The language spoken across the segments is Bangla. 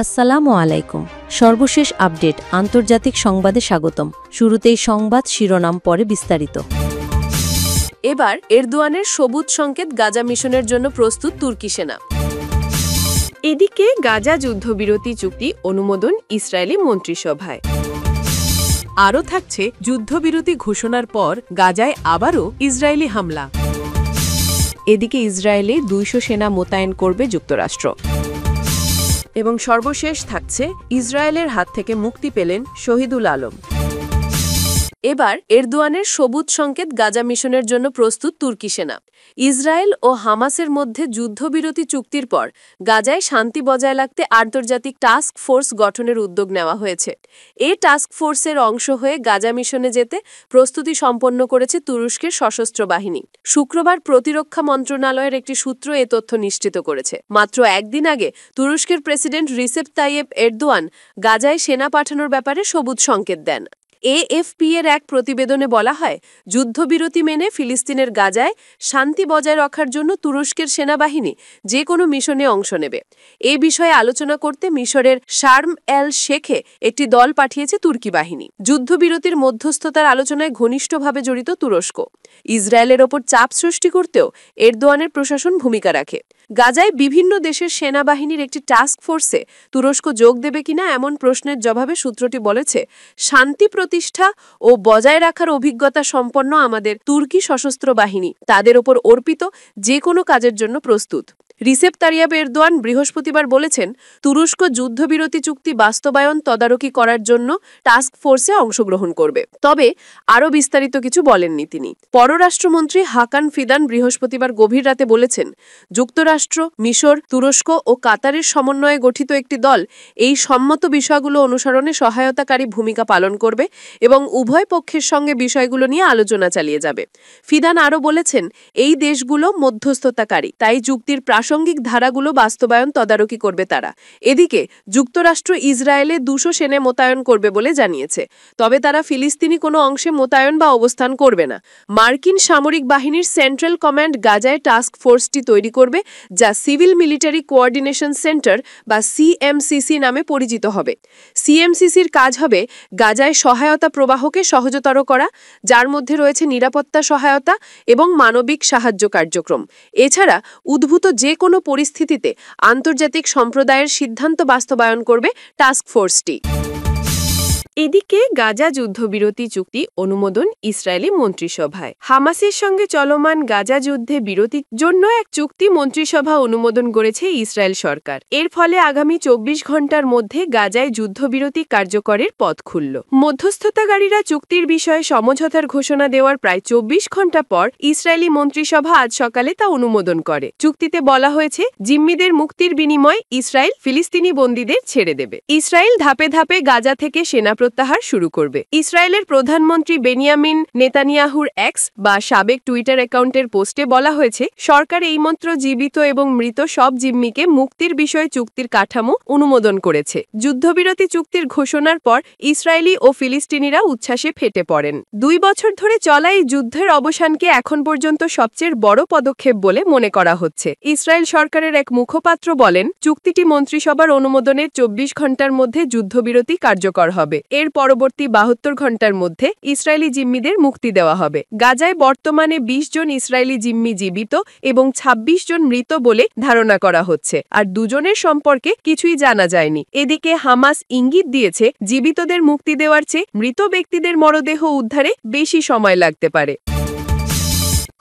আসসালামু আলাইকুম। সর্বশেষ আপডেট আন্তর্জাতিক সংবাদে স্বাগতম। শুরুতেই সংবাদ শিরোনাম, পরে বিস্তারিত। এবার এরদোয়ানের সবুজ সংকেত, গাজা মিশনের জন্য প্রস্তুত তুর্কি সেনা। এদিকে গাজা যুদ্ধবিরতি চুক্তি অনুমোদন ইসরায়েলি মন্ত্রিসভায়। আরও থাকছে যুদ্ধবিরতি ঘোষণার পর গাজায় আবারও ইসরায়েলি হামলা। এদিকে ইসরায়েলে 200 সেনা মোতায়েন করবে যুক্তরাষ্ট্র। এবং সর্বশেষ থাকছে ইসরায়েলের হাত থেকে মুক্তি পেলেন শহীদুল আলম। এবার এরদোয়ানের সবুজ সংকেত, গাজা মিশনের জন্য প্রস্তুত তুর্কি সেনা। ইসরায়েল ও হামাসের মধ্যে যুদ্ধবিরতি চুক্তির পর গাজায় শান্তি বজায় রাখতে আন্তর্জাতিক টাস্ক ফোর্স গঠনের উদ্যোগ নেওয়া হয়েছে। এই টাস্ক ফোর্সের অংশ হয়ে গাজা মিশনে যেতে প্রস্তুতি সম্পন্ন করেছে তুরস্কের সশস্ত্র বাহিনী। শুক্রবার প্রতিরক্ষা মন্ত্রণালয়ের একটি সূত্র এ তথ্য নিশ্চিত করেছে। মাত্র একদিন আগে তুরস্কের প্রেসিডেন্ট রিসেপ তাইয়েপ এরদোয়ান গাজায় সেনা পাঠানোর ব্যাপারে সবুজ সংকেত দেন। এএফপি এর এক প্রতিবেদনে বলা হয়, যুদ্ধবিরতি মেনে ফিলিস্তিনের গাজায় শান্তি বজায় রাখার জন্য তুরস্কের সেনাবাহিনী যে কোনো মিশনে অংশ নেবে। এ বিষয়ে আলোচনা করতে মিশরের শার্ম এল শেখে একটি দল পাঠিয়েছে তুর্কি বাহিনী। যুদ্ধবিরতির মধ্যস্থতার আলোচনায় ঘনিষ্ঠভাবে জড়িত তুরস্ক। ইসরায়েলের ওপর চাপ সৃষ্টি করতেও এরদোয়ানের প্রশাসন ভূমিকা রাখে। গাজায় বিভিন্ন দেশের সেনাবাহিনীর একটি টাস্ক ফোর্সে তুরস্ক যোগ দেবে কিনা এমন প্রশ্নের জবাবে সূত্রটি বলেছে, শান্তি প্রতিষ্ঠা ও বজায় রাখার অভিজ্ঞতা সম্পন্ন আমাদের তুর্কি সশস্ত্র বাহিনী তাদের ওপর অর্পিত যে কোনো কাজের জন্য প্রস্তুত। রিসেপ তাইয়েপ এরদোয়ান বৃহস্পতিবার বলেছেন, তুরস্ক যুদ্ধবিরতি চুক্তি বাস্তবায়ন তদারকি করার জন্য টাস্ক ফোর্সে অংশগ্রহণ করবে। তবে আরও বিস্তারিত কিছু বলেননি তিনি। পররাষ্ট্রমন্ত্রী হাকান ফিদান বৃহস্পতিবার গভীর রাতে বলেছেন, যুক্তরাষ্ট্র, মিশর, তুরস্ক ও কাতারের সমন্বয়ে গঠিত একটি দল এই সম্মত বিষয়গুলো অনুসরণে সহায়তাকারী ভূমিকা পালন করবে এবং উভয় পক্ষের সঙ্গে বিষয়গুলো নিয়ে আলোচনা চালিয়ে যাবে। ফিদান আরও বলেছেন, এই দেশগুলো মধ্যস্থতাকারী, তাই চুক্তির প্রাসঙ্গিক ধারাগুলো বাস্তবায়ন তদারকি করবে তারা। এদিকে যুক্তরাষ্ট্র ইসরায়েলে 200 সেনা মোতায়েন করবে বলে জানিয়েছে। তবে তারা ফিলিস্তিনি কোনো অংশে মোতায়েন বা অবস্থান করবে না। মার্কিন সামরিক বাহিনীর সেন্ট্রাল কমান্ড গাজায় টাস্ক ফোর্সটি তৈরি করবে, যা সিভিল মিলিটারি কোঅর্ডিনেশন সেন্টার বা সিএমসিসি নামে পরিচিত হবে। সিএমসিসির কাজ হবে গাজায় সহায়তা প্রবাহকে সহজতর করা, যার মধ্যে রয়েছে নিরাপত্তা সহায়তা এবং মানবিক সাহায্য কার্যক্রম। এছাড়া উদ্ভূত যে কোনো পরিস্থিতিতে আন্তর্জাতিক সম্প্রদায়ের সিদ্ধান্ত বাস্তবায়ন করবে টাস্ক ফোর্সটি। এদিকে গাজা যুদ্ধবিরতি চুক্তি অনুমোদন ইসরায়েলি মন্ত্রিসভায়। হামাসের সঙ্গে চলমান গাজা যুদ্ধে বিরতির জন্য এক চুক্তি মন্ত্রিসভা অনুমোদন করেছে ইসরায়েল সরকার। এর ফলে আগামী 24 ঘণ্টার মধ্যে গাজায় যুদ্ধবিরতি কার্যকরের পথ খুলল। মধ্যস্থতাকারীরা চুক্তির বিষয়ে সমঝোতার ঘোষণা দেওয়ার প্রায় 24 ঘণ্টা পর ইসরায়েলি মন্ত্রিসভা আজ সকালে তা অনুমোদন করে। চুক্তিতে বলা হয়েছে, জিম্মিদের মুক্তির বিনিময়ে ইসরায়েল ফিলিস্তিনি বন্দীদের ছেড়ে দেবে। ইসরায়েল ধাপে ধাপে গাজা থেকে সেনা প্রত্যাহার শুরু করবে। ইসরায়েলের প্রধানমন্ত্রী বেনিয়ামিন নেতানিয়াহুর এক্স বা সাবেক টুইটার অ্যাকাউন্টের পোস্টে বলা হয়েছে, সরকার এইমাত্র জীবিত এবং মৃত সব জিম্মিকে মুক্তির বিষয়ে চুক্তির কাঠামো অনুমোদন করেছে। যুদ্ধবিরতি চুক্তির ঘোষণার পর ইসরায়েলি ও ফিলিস্তিনিরা উচ্ছ্বাসে ফেটে পড়েন। 2 বছর ধরে চলা এই যুদ্ধের অবসানকে এখন পর্যন্ত সবচেয়ে বড় পদক্ষেপ বলে মনে করা হচ্ছে। ইসরায়েল সরকারের এক মুখপাত্র বলেন, চুক্তিটি মন্ত্রিসভার অনুমোদনের 24 ঘণ্টার মধ্যে যুদ্ধবিরতি কার্যকর হবে। এর পরবর্তী 72 ঘণ্টার মধ্যে ইসরায়েলি জিম্মিদের মুক্তি দেওয়া হবে। গাজায় বর্তমানে 20 জন ইসরায়েলি জিম্মি জীবিত এবং 26 জন মৃত বলে ধারণা করা হচ্ছে, আর 2 জনের সম্পর্কে কিছুই জানা যায়নি। এদিকে হামাস ইঙ্গিত দিয়েছে, জীবিতদের মুক্তি দেওয়ার চেয়ে মৃত ব্যক্তিদের মরদেহ উদ্ধারে বেশি সময় লাগতে পারে।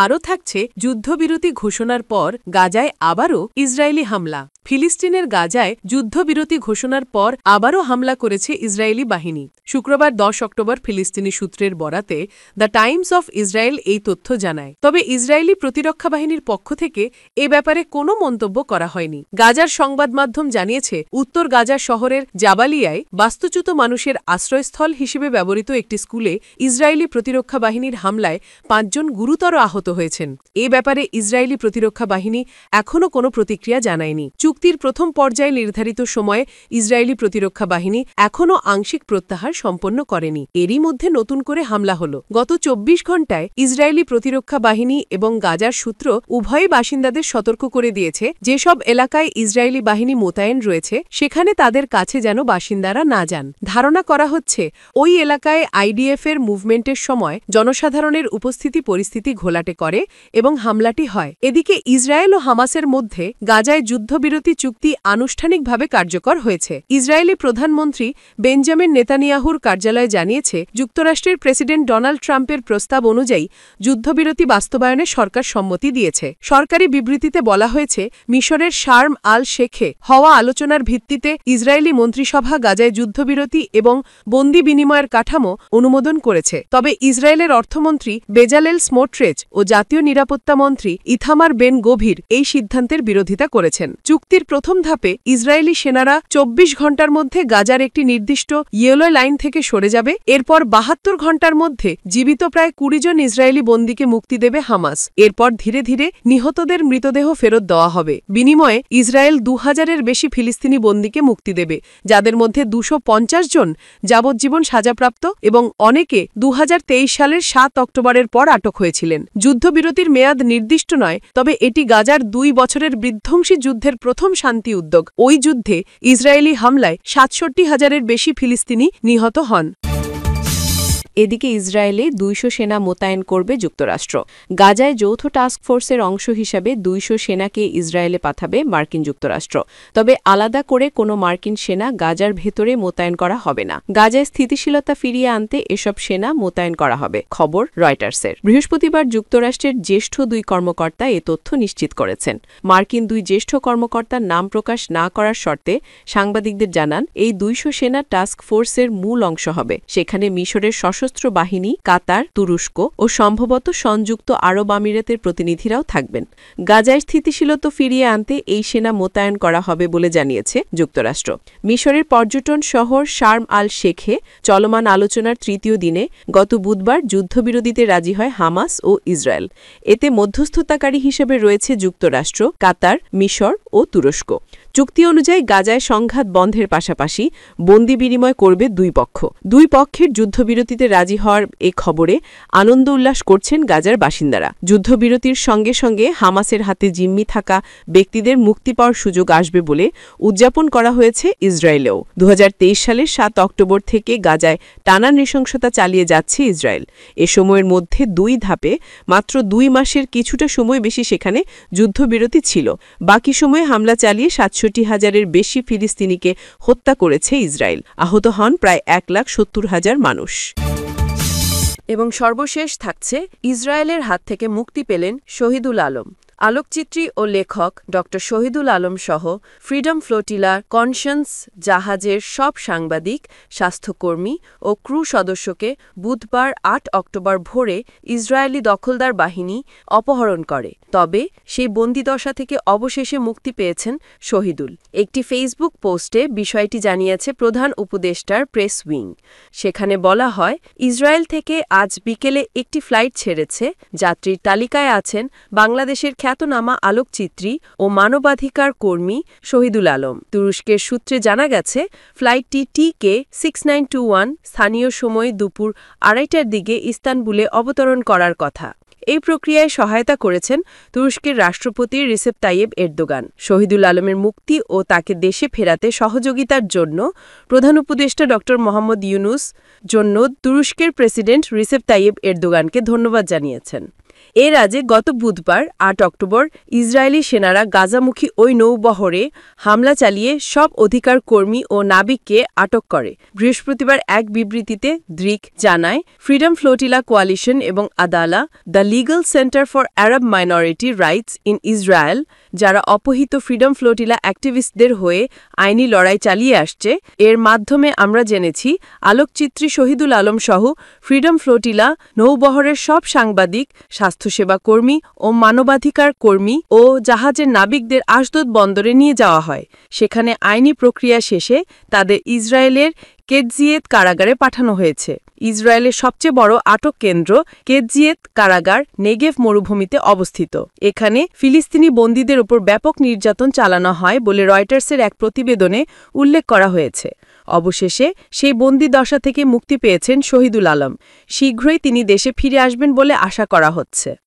আরও থাকছে যুদ্ধবিরতি ঘোষণার পর গাজায় আবারও ইসরায়েলি হামলা। ফিলিস্তিনের গাজায় যুদ্ধবিরতি ঘোষণার পর আবারও হামলা করেছে ইসরায়েলি বাহিনী। শুক্রবার 10 অক্টোবর ফিলিস্তিনি সূত্রের বরাতে দ্য টাইমস অফ ইসরায়েল এই তথ্য জানায়। তবে ইসরায়েলি প্রতিরক্ষা বাহিনীর পক্ষ থেকে এ ব্যাপারে কোনো মন্তব্য করা হয়নি। গাজার সংবাদ মাধ্যম জানিয়েছে, উত্তর গাজা শহরের জাবালিয়ায় বাস্তুচ্যুত মানুষের আশ্রয়স্থল হিসেবে ব্যবহৃত একটি স্কুলে ইসরায়েলি প্রতিরক্ষা বাহিনীর হামলায় 5 জন গুরুতর আহত আহত হয়েছেন। এ ব্যাপারে ইসরায়েলি প্রতিরক্ষা বাহিনী এখনও কোনো প্রতিক্রিয়া জানায়নি। চুক্তির প্রথম পর্যায়ে নির্ধারিত সময়ে ইসরায়েলি প্রতিরক্ষা বাহিনী এখনও আংশিক প্রত্যাহার সম্পন্ন করেনি। এরই মধ্যে নতুন করে হামলা হল। গত ২৪ ঘণ্টায় ইসরায়েলি প্রতিরক্ষা বাহিনী এবং গাজার সূত্র উভয়ই বাসিন্দাদের সতর্ক করে দিয়েছে, যেসব এলাকায় ইসরায়েলি বাহিনী মোতায়েন রয়েছে সেখানে তাদের কাছে যেন বাসিন্দারা না যান। ধারণা করা হচ্ছে ওই এলাকায় আইডিএফের মুভমেন্টের সময় জনসাধারণের উপস্থিতি পরিস্থিতি ঘোলাটে করে এবং হামলাটি হয়। এদিকে ইসরায়েল ও হামাসের মধ্যে গাজায় যুদ্ধবিরতি চুক্তি আনুষ্ঠানিকভাবে কার্যকর হয়েছে। ইসরায়েলি প্রধানমন্ত্রী বেঞ্জামিন নেতানিয়াহুর কার্যালয় জানিয়েছে, যুক্তরাষ্ট্রের প্রেসিডেন্ট ডোনাল্ড ট্রাম্পের প্রস্তাব অনুযায়ী যুদ্ধবিরতি বাস্তবায়নে সরকার সম্মতি দিয়েছে। সরকারি বিবৃতিতে বলা হয়েছে, মিশরের শার্ম আল শেখে হওয়া আলোচনার ভিত্তিতে ইসরায়েলি মন্ত্রিসভা গাজায় যুদ্ধবিরতি এবং বন্দি বিনিময়ের কাঠামো অনুমোদন করেছে। তবে ইসরায়েলের অর্থমন্ত্রী বেজালেল স্মোট্রেচ ও জাতীয় নিরাপত্তা মন্ত্রী ইথামার বেন গভীর এই সিদ্ধান্তের বিরোধিতা করেছেন। চুক্তির প্রথম ধাপে ইসরায়েলি সেনারা ২৪ ঘণ্টার মধ্যে গাজার একটি নির্দিষ্ট ইয়েলো লাইন থেকে সরে যাবে। এরপর ৭২ ঘণ্টার মধ্যে জীবিত প্রায় ২০ জন ইসরায়েলি বন্দীকে মুক্তি দেবে হামাস। এরপর ধীরে ধীরে নিহতদের মৃতদেহ ফেরত দেওয়া হবে। বিনিময়ে ইসরায়েল ২০০০-এর বেশি ফিলিস্তিনি বন্দীকে মুক্তি দেবে, যাদের মধ্যে ২৫০ জন যাবজ্জীবন সাজাপ্রাপ্ত এবং অনেকে ২০২৩ সালের ৭ অক্টোবরের পর আটক হয়েছিলেন। যুদ্ধবিরতির মেয়াদ নির্দিষ্ট নয়, তবে এটি গাজার ২ বছরের বিধ্বংসী যুদ্ধের প্রথম শান্তি উদ্যোগ। ওই যুদ্ধে ইসরায়েলি হামলায় ৬৭,০০০-এর বেশি ফিলিস্তিনি নিহত হন। এদিকে ইসরায়েলে ২০০ সেনা মোতায়েন করবে যুক্তরাষ্ট্র। গাজায় যৌথ টাস্ক ফোর্সের অংশ হিসাবে ২০০ সেনাকে ইসরায়েলে পাঠাবে মার্কিন যুক্তরাষ্ট্র। তবে আলাদা করে কোনো মার্কিন সেনা গাজার ভেতরে মোতায়েন করা হবে না। গাজায় স্থিতিশীলতা ফিরিয়ে আনতে এসব সেনা মোতায়েন করা হবে, খবর রয়টার্সের। বৃহস্পতিবার যুক্তরাষ্ট্রের জ্যেষ্ঠ ২ কর্মকর্তা এ তথ্য নিশ্চিত করেছেন। মার্কিন ২ জ্যেষ্ঠ কর্মকর্তার নাম প্রকাশ না করার শর্তে সাংবাদিকদের জানান, এই ২০০ সেনা টাস্ক ফোর্সের মূল অংশ হবে। সেখানে মিশরের সশস্ত্র বাহিনী, কাতার, তুরস্ক ও সম্ভবত সংযুক্ত আরব আমিরাতের প্রতিনিধিরাও থাকবেন। গাজায় স্থিতিশীলতা ফিরিয়ে আনতে এই সেনা মোতায়েন করা হবে বলে জানিয়েছে যুক্তরাষ্ট্র। মিশরের পর্যটন শহর শার্ম আল শেখে চলমান আলোচনার তৃতীয় দিনে গত বুধবার যুদ্ধবিরতিতে রাজি হয় হামাস ও ইসরায়েল। এতে মধ্যস্থতাকারী হিসেবে রয়েছে যুক্তরাষ্ট্র, কাতার, মিশর ও তুরস্ক। চুক্তি অনুযায়ী গাজায় সংঘাত বন্ধের পাশাপাশি বন্দি বিনিময় করবে দুই পক্ষ। দুই পক্ষের যুদ্ধবিরতিতে রাজি হওয়ার এ খবরে আনন্দ উল্লাস করছেন গাজার বাসিন্দারা। যুদ্ধবিরতির সঙ্গে সঙ্গে হামাসের হাতে জিম্মি থাকা ব্যক্তিদের মুক্তি পাওয়ার সুযোগ আসবে বলে উদযাপন করা হয়েছে ইসরায়েলেও। ২০২৩ সালের ৭ অক্টোবর থেকে গাজায় টানা নৃশংসতা চালিয়ে যাচ্ছে ইসরায়েল। এ সময়ের মধ্যে ২ ধাপে মাত্র ২ মাসের কিছুটা সময় বেশি সেখানে যুদ্ধবিরতি ছিল। বাকি সময়ে হামলা চালিয়ে ৬৭,০০০-এর বেশি ফিলিস্তিনিকে হত্যা করেছে ইসরায়েল। আহত হন প্রায় ১,৭০,০০০ মানুষ। এবং সর্বশেষ থাকছে, ইসরায়েলের হাত থেকে মুক্তি পেলেন শহীদুল আলম। আলোকচিত্রী ও লেখক ড শহীদুল আলম সহ ফ্রিডম ফ্লোটিলার কনশান্স জাহাজের সব সাংবাদিক, স্বাস্থ্যকর্মী ও ক্রু সদস্যকে বুধবার ৮ অক্টোবর ভোরে ইসরায়েলি দখলদার বাহিনী অপহরণ করে। তবে সেই বন্দিদশা থেকে অবশেষে মুক্তি পেয়েছেন শহীদুল। একটি ফেসবুক পোস্টে বিষয়টি জানিয়েছে প্রধান উপদেষ্টার প্রেস উইং। সেখানে বলা হয়, ইসরায়েল থেকে আজ বিকেলে একটি ফ্লাইট ছেড়েছে। যাত্রীর তালিকায় আছেন বাংলাদেশের খ্যাতনামা আলোকচিত্রী ও মানবাধিকার কর্মী শহীদুল আলম। তুরস্কের সূত্রে জানা গেছে, ফ্লাইটটি TK6921 স্থানীয় সময় দুপুর ২:৩০টার দিকে ইস্তানবুলে অবতরণ করার কথা। এই প্রক্রিয়ায় সহায়তা করেছেন তুরস্কের রাষ্ট্রপতি রিসেপ তাইয়েব এরদোগান। শহীদুল আলমের মুক্তি ও তাকে দেশে ফেরাতে সহযোগিতার জন্য প্রধান উপদেষ্টা ড মোহাম্মদ ইউনুস জন্য তুরস্কের প্রেসিডেন্ট রিসেপ তাইয়েব এরদোগানকে ধন্যবাদ জানিয়েছেন। এর আগে গত বুধবার ৮ অক্টোবর ইসরায়েলি সেনারা গাজামুখী ওই নৌবহরে হামলা চালিয়ে সব অধিকার কর্মী ও নাবিককে আটক করে। বৃহস্পতিবার এক বিবৃতিতে দ্রিক জানায়, ফ্রিডম ফ্লোটিলা কোয়ালিশন এবং Adalah, the legal centre for Arab minority rights in Israel, যারা অপহৃত ফ্রিডম ফ্লোটিলা অ্যাক্টিভিস্টদের হয়ে আইনি লড়াই চালিয়ে আসছে, এর মাধ্যমে আমরা জেনেছি আলোকচিত্রী শহীদুল আলম সহ ফ্রিডম ফ্লোটিলা নৌবহরের সব সাংবাদিক, স্বাস্থ্যসেবা কর্মী ও মানবাধিকার কর্মী ও জাহাজের নাবিকদের আশদোদ বন্দরে নিয়ে যাওয়া হয়। সেখানে আইনি প্রক্রিয়া শেষে তাদের ইসরায়েলের কেটজিয়েত কারাগারে পাঠানো হয়েছে। ইসরায়েলের সবচেয়ে বড় আটক কেন্দ্র কেজিয়েত কারাগার নেগেভ মরুভূমিতে অবস্থিত। এখানে ফিলিস্তিনি বন্দীদের উপর ব্যাপক নির্যাতন চালানো হয় বলে রয়টার্সের এক প্রতিবেদনে উল্লেখ করা হয়েছে। অবশেষে সেই বন্দী দশা থেকে মুক্তি পেয়েছেন শহীদুল আলম। শীঘ্রই তিনি দেশে ফিরে আসবেন বলে আশা করা হচ্ছে।